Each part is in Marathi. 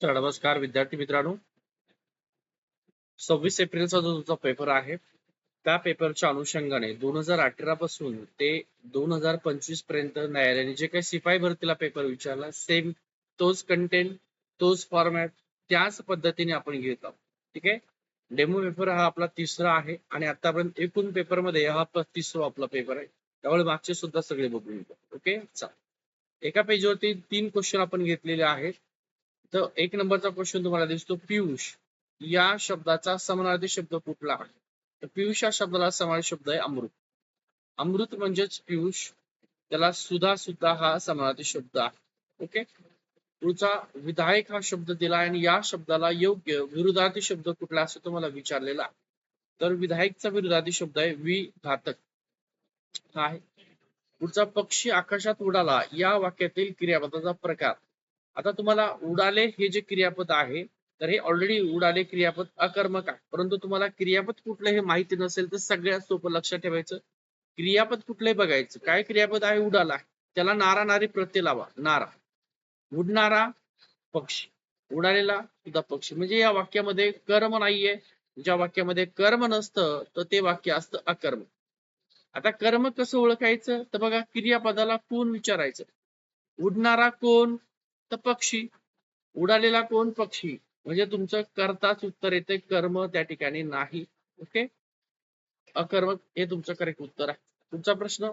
तर नमस्कार विद्यार्थी मित्रांनो, 26 एप्रिलचा जो तुमचा पेपर आहे त्या पेपरच्या अनुषंगाने 2018 पासून ते 2025 पर्यंत न्यायालयाने जे काही शिपाई भरतीला पेपर विचारला सेम तोच कंटेंट तोच फॉर्मॅट त्याच पद्धतीने आपण घेत आहोत. ठीक आहे. डेमो पेपर हा आपला तिसरा आहे आणि आतापर्यंत एकूण पेपर मध्ये हा 35वा आपला पेपर आहे. त्यामुळे मागचे सुद्धा सगळे बघून घेतो. ओके. एका पेजवरती 3 क्वेश्चन आपण घेतलेले आहेत. तर एक नंबरचा क्वेश्चन तुम्हाला दिसतो पियुष या शब्दाचा समानार्थी शब्द कुठला आहे. तर पियुष या शब्दाला समानार्थी शब्द आहे अमृत. अमृत म्हणजेच पियुष, त्याला सुधा सुद्धा हा समानार्थी शब्द आहे. ओके. पुढचा विधायक हा शब्द दिला आणि या शब्दाला योग्य विरुद्धार्थी शब्द कुठला असं तुम्हाला विचारलेला आहे. तर विधायकचा विरुद्धार्थी शब्द आहे विघातक हा आहे. पुढचा पक्षी आकाशात उडाला या वाक्यातील क्रियापदाचा प्रकार. आता तुम्हाला उडाले हे जे क्रियापद आहे तर हे ऑलरेडी उडाले क्रियापद अकर्मक आहे, परंतु तुम्हाला क्रियापद कुठलं हे माहिती नसेल तर सगळ्यात सोपं लक्षात ठेवायचं क्रियापद कुठले बघायचं. काय क्रियापद आहे उडाला, त्याला नारा नारी प्रत्यय लावा. नारा, उडणारा पक्षी, उडालेला सुद्धा पक्षी. म्हणजे या वाक्यामध्ये कर्म नाहीये. ज्या वाक्यामध्ये कर्म नसतं तर ते वाक्य असतं अकर्म. आता कर्म कसं ओळखायचं तर बघा, क्रियापदाला कोण विचारायचं. उडणारा कोण तर पक्षी, उडालेला कोण पक्षी, म्हणजे तुमचं कर्ताच उत्तर येते, कर्म त्या ठिकाणी नाही. ओके. अकर्मक हे तुमचं करेक्ट उत्तर आहे. तुमचा प्रश्न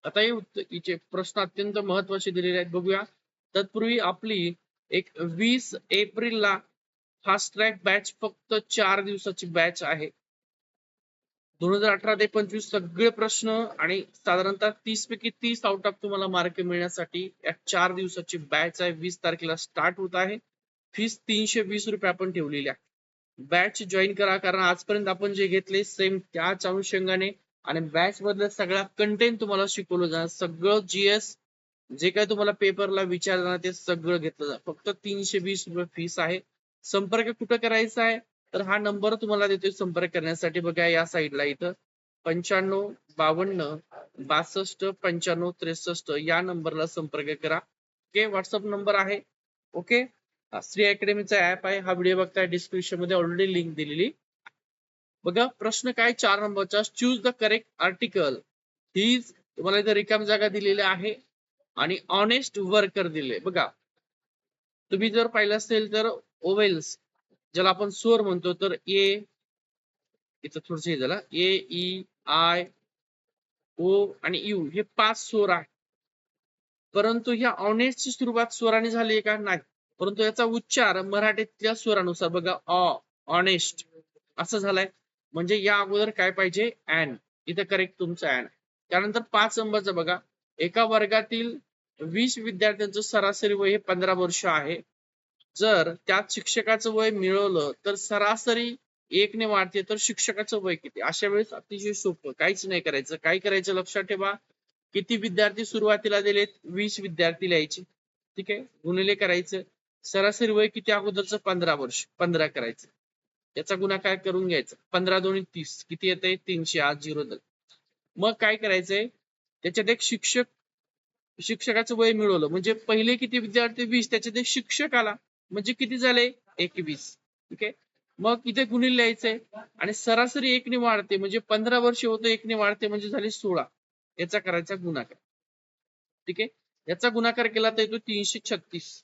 आता हे प्रश्न अत्यंत महत्वाचे दिलेले आहेत, बघूया. तत्पूर्वी आपली एक 20 एप्रिलला फास्ट ट्रॅक बॅच फक्त 4 दिवसाची बॅच आहे. 2018 ते 25 सगळे प्रश्न आणि साधारणतः 30 पैकी 30 आउट ऑफ तुम्हाला मार्क मिळण्यासाठी या 4 दिवसाची बॅच आहे. 20 तारखेला स्टार्ट होत आहे. फीस 320 रुपये आपण ठेवलेली आहे. बॅच जॉईन करा, कारण आजपर्यंत आपण जे घेतले सेम त्याच अनुषंगाने आणि बॅच मधलं सगळा कंटेंट तुम्हाला शिकवलं जाणार. सगळं जीएस जे काय तुम्हाला पेपरला विचारणार ते सगळं घेतलं जाणार. फक्त 320 रुपये फीस आहे. संपर्क कुठं करायचा आहे तर हा नंबर तुम्हाला देतोय संपर्क करण्यासाठी. बघा या साईडला इथं 9552 62 95 63 या नंबरला संपर्क करा. ओके. व्हॉट्सअप नंबर आहे. ओके. श्री अकॅडमीचा ऍप आहे. हा व्हिडिओ बघताय डिस्क्रिप्शन मध्ये ऑलरेडी लिंक दिलेली. बघा प्रश्न काय 4 नंबरचा, चूज द करेक्ट आर्टिकल. ही तुम्हाला इथे रिकाम जागा दिलेली आहे आणि ऑनेस्ट वर्कर दिले. बघा तुम्ही जर पाहिलं असेल तर ओवेल्स ज्याला आपण स्वर म्हणतो तर ए, इथं थोडस हे झालं, ए ई आय ओ आणि यू हे 5 स्वर आहे. परंतु ह्या ऑनेस्टची सुरुवात स्वराने झाली का नाही, परंतु याचा उच्चार मराठीतल्या स्वरानुसार बघा ऑनेस्ट असं झालंय. म्हणजे या अगोदर काय पाहिजे ऍन, इथं करेक्ट तुमचं ऍन. त्यानंतर 5 नंबरचं बघा, एका वर्गातील 20 विद्यार्थ्यांचं सरासरी वय हे 15 वर्ष आहे. जर त्यात शिक्षकाचं वय मिळवलं तर सरासरी 1 ने वाढते, तर शिक्षकाचं वय किती. अशा वेळेस अतिशय सोपं, काहीच नाही करायचं. काय करायचं लक्षात ठेवा, किती विद्यार्थी सुरुवातीला दिलेत 20 विद्यार्थी लिहायचे. ठीक आहे. गुणिले करायचं, सरासरी वय किती अगोदरचं 15 वर्ष, 15 करायचं. याचा गुणाकार करून घ्यायचा. 15 दोन्ही 30 किती येते 300. आज 0 झालं. मग काय करायचंय, त्याच्यात एक शिक्षकाचं वय मिळवलं म्हणजे पहिले किती विद्यार्थी 20, त्याच्यात एक शिक्षक आला म्हणजे किती झाले 21. ठीक आहे. मग इथे गुणिले लिहायचंय आणि सरासरी 1 ने वाढते म्हणजे 15 वर्ष होतं 1 ने वाढते म्हणजे झाले 16. याचा करायचा गुणाकार. ठीक आहे. याचा गुणाकार केला तर येतो 336.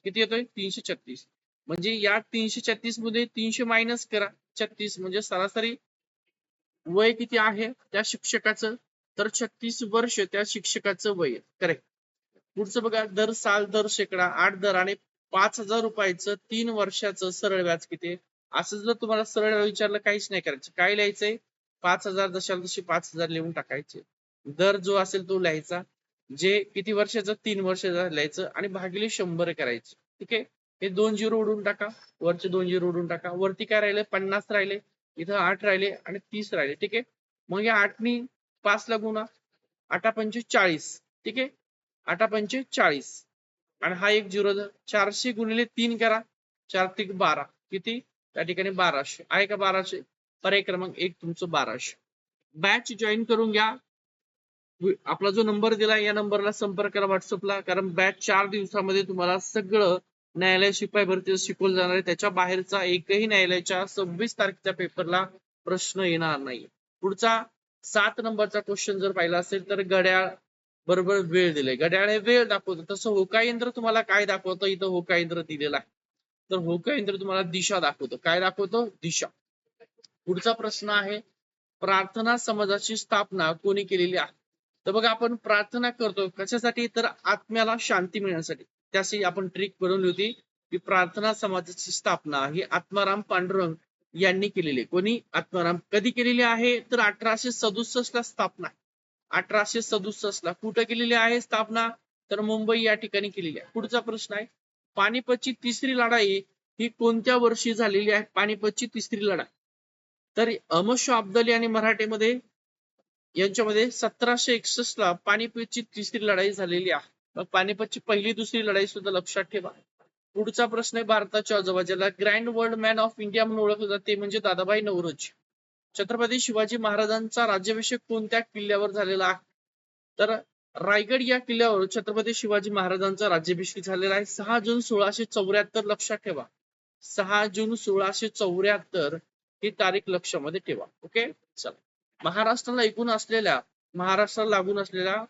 किती येतोय 336. म्हणजे या 336 मध्ये 300 मायनस करा 36, म्हणजे सरासरी वय किती आहे त्या शिक्षकाचं तर 36 वर्ष त्या शिक्षकाचं वय. करेक्ट. पुढचं बघा, दर साल दर शेकडा 8 दर आणि 5,000 रुपयाचं 3 वर्षाचं सरळ व्याज किती. असं जर तुम्हाला सरळ विचारलं काहीच नाही करायचं. काय लिहायचंय 5,000 जशाला तशी 5,000 लिहून टाकायचे. दर जो असेल तो लिहायचा, जे किती वर्षाचं 3 वर्षाचं लिहायचं आणि भागिले 100 करायचं. ठीक आहे. हे 2 0 उडून टाका, वरचे 2 0 उडून टाका. वरती काय राहिले 50 राहिले, इथं 8 राहिले आणि 30 राहिले. ठीक आहे. मग या 8नी 5 ला गुणा, 8 5 40. ठीक आहे. 8 5 40 आणि हा एक 0, 400 गुणिले 3 करा, 4 3 12 किती त्या ठिकाणी 1200 आहे का 1200. पर्याय क्रमांक 1 तुमचं 1200. बॅच जॉईन करून घ्या. आपला जो नंबर दिला या नंबरला संपर्क करा व्हॉट्सअपला, कारण बॅच 4 दिवसामध्ये तुम्हाला सगळं न्यायालय शिपाई भरती शिकवलं जाणार आहे त्याच्या बाहेरचा एकही न्यायालयाच्या 26 तारखेच्या पेपरला प्रश्न येणार नाही. पुढचा 7 नंबरचा क्वेश्चन जर पाहिला असेल तर घड्याळ बरोबर वेळ दिले. घड्याळ हे वेळ दाखवतं, तसं होका यंत्र तुम्हाला काय दाखवतं? इथं होका यंत्र दिलेलं आहे, तर होका यंत्र तुम्हाला दिशा दाखवतं. काय दाखवतं? दिशा. पुढचा प्रश्न आहे, प्रार्थना समाजाची स्थापना कोणी केलेली आहे? तर बघा, आपण प्रार्थना करतो कशासाठी? तर आत्म्याला शांती मिळण्यासाठी. त्यासाठी आपण ट्रिक बनवली होती की प्रार्थना समाजाची स्थापना ही आत्माराम पांडुरंग यांनी केलेली आहे. कोणी? आत्माराम. कधी केलेली आहे? तर 1867 ला स्थापना. 1867 ला. कुठं केलेली आहे स्थापना? तर मुंबई या ठिकाणी केलेली आहे. पुढचा प्रश्न आहे, पानिपतची तिसरी लढाई ही कोणत्या वर्षी झालेली आहे? पानिपतची तिसरी लढाई. तर अहमद शाह अब्दाली आणि मराठेमध्ये यांच्यामध्ये 1761 ला पानिपतची तिसरी लढाई झालेली आहे. मग पानिपतची पहिली दुसरी लढाई सुद्धा लक्षात ठेवा. पुढचा प्रश्न आहे, भारताच्या आजोबा ज्याला grand world man of India म्हणून ओळखलं जाते म्हणजे दादाभाई नौरोजी. छत्रपती शिवाजी महाराजांचा राज्याभिषेक कोणत्या किल्ल्यावर झालेला आहे? तर रायगड या किल्ल्यावर छत्रपती शिवाजी महाराजांचा राज्याभिषेक झालेला आहे 6 जून 1674. लक्षात ठेवा, 6 जून 1674 ही तारीख लक्षामध्ये ठेवा. ओके, चला. महाराष्ट्राला लागून असलेल्या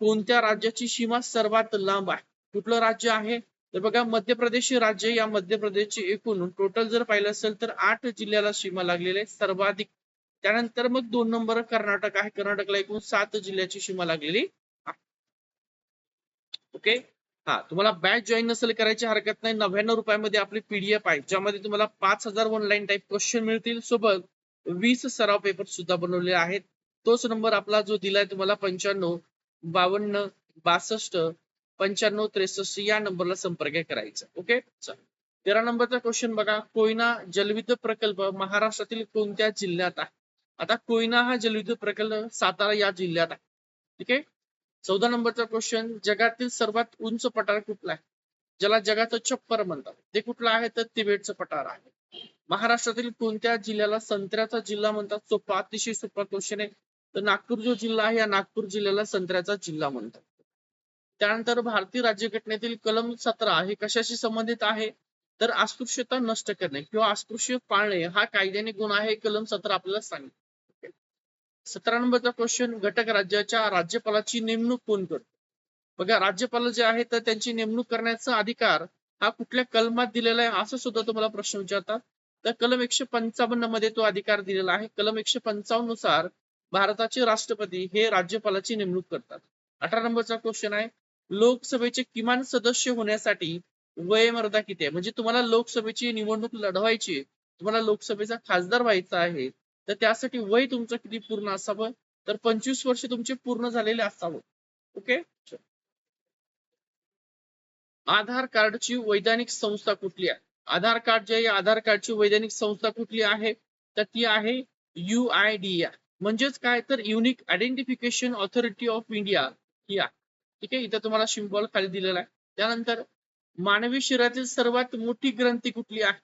कोणत्या राज्याची सीमा सर्वात लांब आहे? कुठलं राज्य आहे? तर बघा, मध्य प्रदेश राज्य. या मध्य प्रदेशची एकूण टोटल जर पाहिलं असेल तर 8 जिल्ह्याला सीमा लागलेली आहे सर्वाधिक. त्यानंतर मग 2 नंबर कर्नाटक आहे. कर्नाटकला एकूण 7 जिल्ह्याची सीमा लागलेली आहे. ओके, हा, तुम्हाला बॅच जॉईन नसेल करायची हरकत नाही. 99 रुपयामध्ये आपली पीडीएफ आहे ज्यामध्ये तुम्हाला 5000 ऑनलाईन टाईप क्वेश्चन मिळतील, सोबत 20 सराव पेपर सुद्धा बनवले आहेत. तोच नंबर आपला जो दिलाय तुम्हाला 95 52 62 95 63 या नंबरला संपर्क करायचा. ओके, चला. 13 नंबरचा क्वेश्चन बघा, कोयना जलविद्युत प्रकल्प महाराष्ट्रातील कोणत्या जिल्ह्यात आहे? आता कोयना हा जलविद्युत प्रकल्प सातारा या जिल्ह्यात आहे. ठीक आहे. 14 नंबरचा क्वेश्चन, जगातील सर्वात उंच पठार कुठला आहे? ज्याला जगाचं छप्पर म्हणतात ते कुठलं आहे? तर तिबेटचं पठार आहे. महाराष्ट्रातील कोणत्या जिल्ह्याला संत्र्याचा जिल्हा म्हणतात? सोपा, अतिशय सोपा क्वेश्चन आहे. तर नागपूर जो जिल्हा आहे या नागपूर जिल्ह्याला संत्र्याचा जिल्हा म्हणतात. त्यानंतर भारतीय राज्यघटनेतील कलम 17 हे कशाशी संबंधित आहे? तर अस्पृश्यता नष्ट करणे किंवा अस्पृश्य पाळणे हा कायद्याने गुन्हा आहे. कलम 17 आपल्याला सांगितलं. 17 नंबरचा क्वेश्चन, घटक राज्याच्या राज्यपालाची नेमणूक कोण करतो? बघा, राज्यपाल जे आहे तर त्यांची नेमणूक करण्याचा अधिकार हा कुठल्या कलमात दिलेला आहे असं सुद्धा तुम्हाला प्रश्न विचारतात. तर कलम 155 मध्ये तो अधिकार दिलेला आहे. कलम 155 नुसार भारताचे राष्ट्रपती हे राज्यपालाची नेमणूक करतात. 18 नंबरचा क्वेश्चन आहे, लोकसभेचे किमान सदस्य होण्यासाठी वयोमर्यादा किती आहे? म्हणजे तुम्हाला लोकसभेची निवडणूक लढवायची, तुम्हाला लोकसभेचा खासदार व्हायचा आहे, तर त्यासाठी वय तुमचं किती पूर्ण असावं? तर 25 वर्ष तुमचे पूर्ण झालेले असावं. ओके. आधार कार्डची वैधानिक संस्था कुठली आहे? आधार कार्ड जे आहे, आधार कार्डची वैधानिक संस्था कुठली आहे? तर ती आहे UIDAI. म्हणजेच काय? तर unique identification authority of India ही आहे. ठीक आहे, इथं तुम्हाला सिम्बॉल खाली दिलेला आहे. त्यानंतर मानवी शरीरातील सर्वात मोठी ग्रंथी कुठली आहे?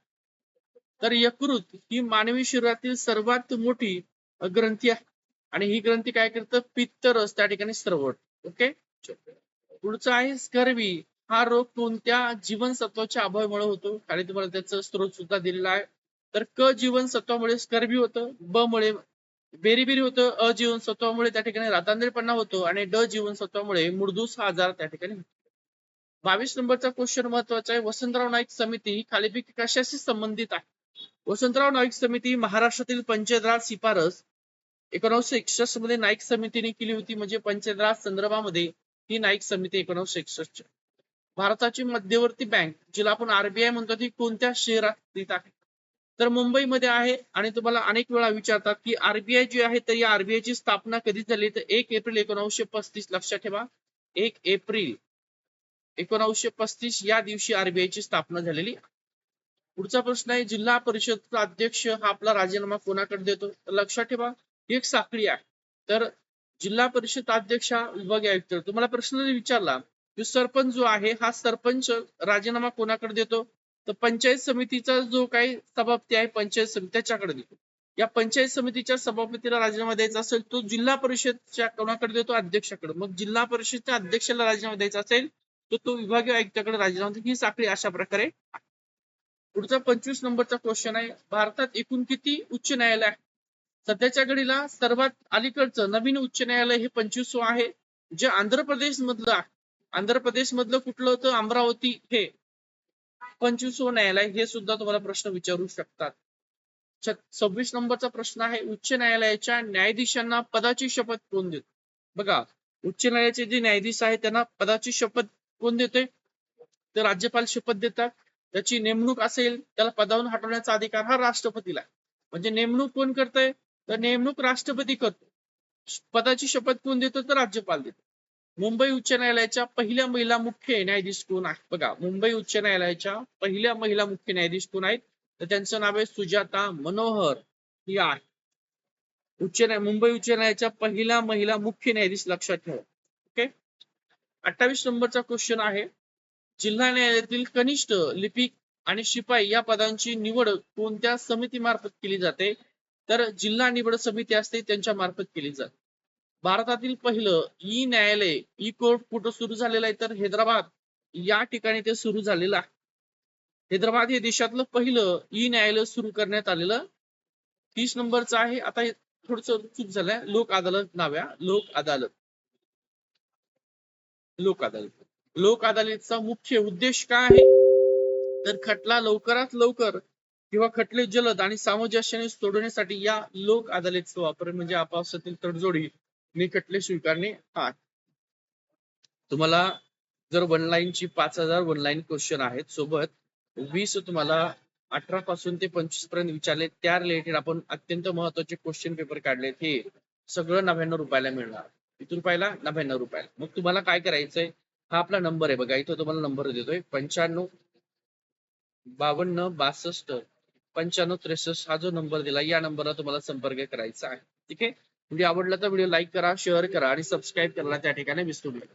तर यकृत ही मानवी शरीरातील सर्वात मोठी ग्रंथी आहे आणि ही ग्रंथी काय करतं? पित्त रस त्या ठिकाणी स्रवत. ओके. पुढचा आहे स्कर्वी. हा रोग कोणत्या जीवनसत्वाच्या अभावामुळे होतो? खाली तुम्हाला त्याचा स्रोत सुद्धा दिलेला आहे. तर क जीवनसत्वामुळे स्कर्वी होतं, ब मुळे बेरीबेरी होतं, अ जीवनसत्वामुळे त्या ठिकाणी रातांधळेपणा होतो आणि ड जीवनसत्वामुळे मुडदूस हा आजार त्या ठिकाणी होतो. 22 नंबरचा क्वेश्चन महत्वाचा आहे, वसंतराव नाईक समिती ही खालीलपैकी कशाशी संबंधित आहे? वसंतराव नाईक समिती महाराष्ट्रातील पंचायत राज शिफारस 1961 मध्ये नाईक समितीने केली होती. म्हणजे पंचायत राज संदर्भामध्ये ही नाईक समिती 1961. भारताची मध्यवर्ती बँक जिला आपण RBI म्हणतो ती कोणत्या शहरात स्थित आहे? तर मुंबईमध्ये आहे. आणि तुम्हाला अनेक वेळा विचारतात की RBI जी आहे तर या RBI ची स्थापना कधी झाली? तर 1 एप्रिल 1935. लक्षात ठेवा, 1 एप्रिल 1935 या दिवशी RBI ची स्थापना झालेली. पुढचा प्रश्न आहे, जिल्हा परिषदचा अध्यक्ष हा आपला राजीनामा कोणाकडे देतो? तर लक्षात ठेवा, ही एक साखळी आहे. तर जिल्हा परिषद अध्यक्ष हा विभागीय आयुक्त. तुम्हाला प्रश्न विचारला की सरपंच जो आहे हा सरपंच राजीनामा कोणाकडे देतो? तर पंचायत समितीचा जो काही सभापती आहे पंचायत समिती त्याच्याकडे देतो. या पंचायत समितीच्या सभापतीला राजीनामा द्यायचा असेल तो जिल्हा परिषदच्या कोणाकडे देतो? अध्यक्षाकडे. मग जिल्हा परिषदच्या अध्यक्षाला राजीनामा द्यायचा असेल तर तो विभागीय आयुक्ताकडे राजीनामा देतो. ही साखळी अशा प्रकारे. पुढचा 25 नंबरचा क्वेश्चन आहे, भारतात एकूण किती उच्च न्यायालय आहे? सध्याच्या घडीला सर्वात अलीकडचं नवीन उच्च न्यायालय हे 25वं आहे, जे आंध्र प्रदेश मधलं आहे. आंध्र प्रदेश मधलं कुठलं होतं? अमरावती हे 25वं न्यायालय. हे सुद्धा तुम्हाला प्रश्न विचारू शकतात. 26 नंबरचा प्रश्न आहे, उच्च न्यायालयाच्या न्यायाधीशांना पदाची शपथ कोण देतो? बघा, उच्च न्यायालयाचे जे न्यायाधीश आहेत त्यांना पदाची शपथ कोण देते? तर राज्यपाल शपथ देतात. त्याची नेमणूक असेल, त्याला पदावरून हटवण्याचा अधिकार हा राष्ट्रपतीला आहे. म्हणजे नेमणूक कोण करतंय? तर नेमणूक राष्ट्रपती करतो. पदाची शपथ कोण देतो? तर राज्यपाल देतो. मुंबई उच्च न्यायालयाच्या पहिल्या महिला मुख्य न्यायाधीश कोण आहे? बघा, मुंबई उच्च न्यायालयाच्या पहिल्या महिला मुख्य न्यायाधीश कोण आहेत? तर त्यांचं नाव आहे सुजाता मनोहर. ही आहे मुंबई उच्च न्यायालयाच्या पहिल्या महिला मुख्य न्यायाधीश, लक्षात ठेवा. ओके. 28 नंबरचा क्वेश्चन आहे, जिल्हा न्यायालयातील कनिष्ठ लिपिक आणि शिपाई या पदांची निवड कोणत्या समितीमार्फत केली जाते? तर जिल्हा निवड समिती असते, त्यांच्या मार्फत केली जाते. भारतातील पहिलं ई न्यायालय, ई कोर्ट कुठं सुरू झालेलं आहे? तर हैदराबाद या ठिकाणी ते सुरू झालेलं आहे. हैदराबाद हे देशातलं पहिलं ई न्यायालय सुरू करण्यात आलेलं. 30 नंबरचं आहे, आता थोडस चूक झालंय, लोक अदालत नाव आहे, लोक अदालत. लोक अदालत. लोक अदालतचा मुख्य उद्देश काय आहे? तर खटला लवकरात लवकर किंवा खटले जलद आणि सामंजस्याने सोडवण्यासाठी या लोक अदालतचा वापर, म्हणजे आपसातील तडजोडी नि खटले स्वीकारणे हा. तुम्हाला जर वन लाईनची 5000 वन लाईन क्वेश्चन आहेत, सोबत 20 तुम्हाला 18 पासून ते 25 पर्यंत विचारले, त्या रिलेटेड आपण अत्यंत महत्वाचे क्वेश्चन पेपर काढलेत. हे सगळं 99 रुपयाला मिळणार. किती रुपयाला? 99 रुपयाला. मग तुम्हाला काय करायचंय, हा आपला नंबर आहे बघा, इथं तुम्हाला नंबर देतोय 95 52 62 95 63. हा जो नंबर दिला, या नंबरला तुम्हाला संपर्क करायचा आहे. ठीक आहे. व्हिडिओ आवडला तर व्हिडिओ लाईक करा, शेअर करा आणि सबस्क्राईब करायला त्या ठिकाणी विसरू नका.